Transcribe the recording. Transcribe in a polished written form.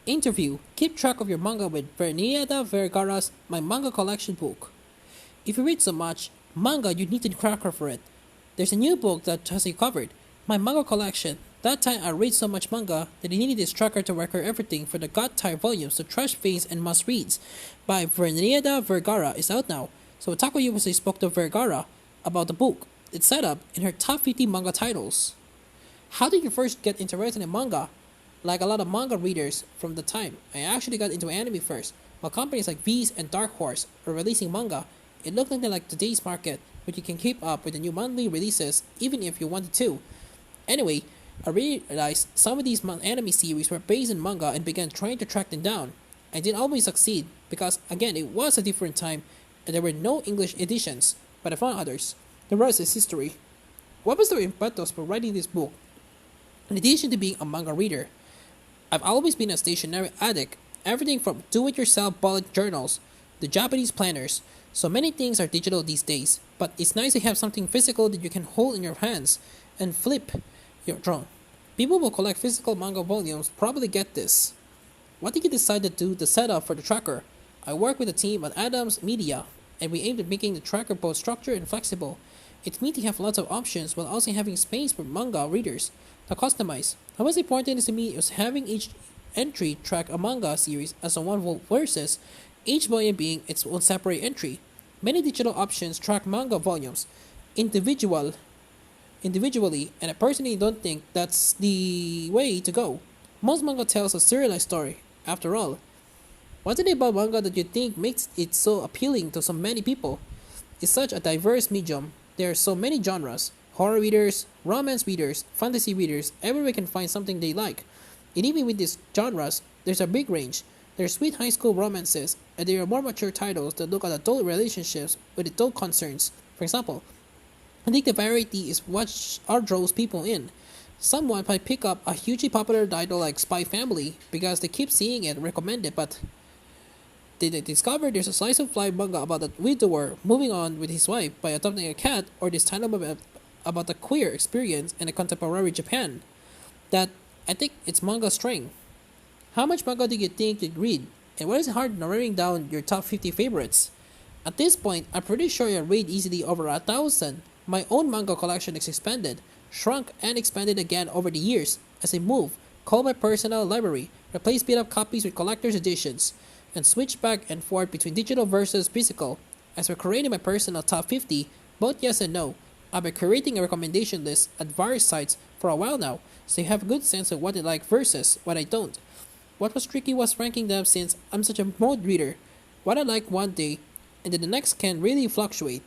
Interview. Keep track of your manga with Vernieda Vergara's My Manga Collection book. If you read so much manga, you need a tracker for it. There's a new book that has you covered. My Manga Collection. That time I read so much manga that I needed this tracker to record everything for the god-tier volumes, the trash things and must-reads by Vernieda Vergara is out now. So Otaku USA spoke to Vergara about the book. It's set up in her top 50 manga titles. How did you first get interested in manga? Like a lot of manga readers from the time, I actually got into anime first. While companies like Viz and Dark Horse are releasing manga, it looked nothing like today's market, where you can keep up with the new monthly releases even if you wanted to. Anyway, I realized some of these anime series were based in manga and began trying to track them down. I didn't always succeed because, again, it was a different time and there were no English editions, but I found others. The rest is history. What was the impetus for writing this book? In addition to being a manga reader, I've always been a stationery addict, everything from do-it-yourself bullet journals to Japanese planners. So many things are digital these days, but it's nice to have something physical that you can hold in your hands and flip your drum. People who collect physical manga volumes probably get this. What did you decide to do the setup for the tracker? I work with a team at Adams Media, and we aimed at making the tracker both structured and flexible. It's neat to have lots of options while also having space for manga readers to customize. What was important to me was having each entry track a manga series as a one versus each volume being its own separate entry. Many digital options track manga volumes individually, and I personally don't think that's the way to go. Most manga tells a serialized story, after all. What is it about manga that you think makes it so appealing to so many people? It's such a diverse medium. There are so many genres. Horror readers, romance readers, fantasy readers, everyone can find something they like. And even with these genres, there's a big range. There are sweet high school romances, and there are more mature titles that look at adult relationships with adult concerns. For example, I think the variety is what draws people in. Someone might pick up a hugely popular title like Spy Family because they keep seeing it recommended, but they discover there's a slice of life manga about a widower moving on with his wife by adopting a cat, or this title about a queer experience in a contemporary Japan. That I think it's manga strength. How much manga do you think you'd read? And what is it hard narrowing down your top 50 favorites? At this point, I'm pretty sure I read easily over 1,000. My own manga collection is expanded, shrunk, and expanded again over the years as I move, call my personal library, replace beat-up copies with collector's editions, and switch back and forth between digital versus physical. As for creating my personal top 50, both yes and no. I've been creating a recommendation list at various sites for a while now, so you have a good sense of what I like versus what I don't. What was tricky was ranking them since I'm such a mode reader. What I like one day, and then the next can really fluctuate.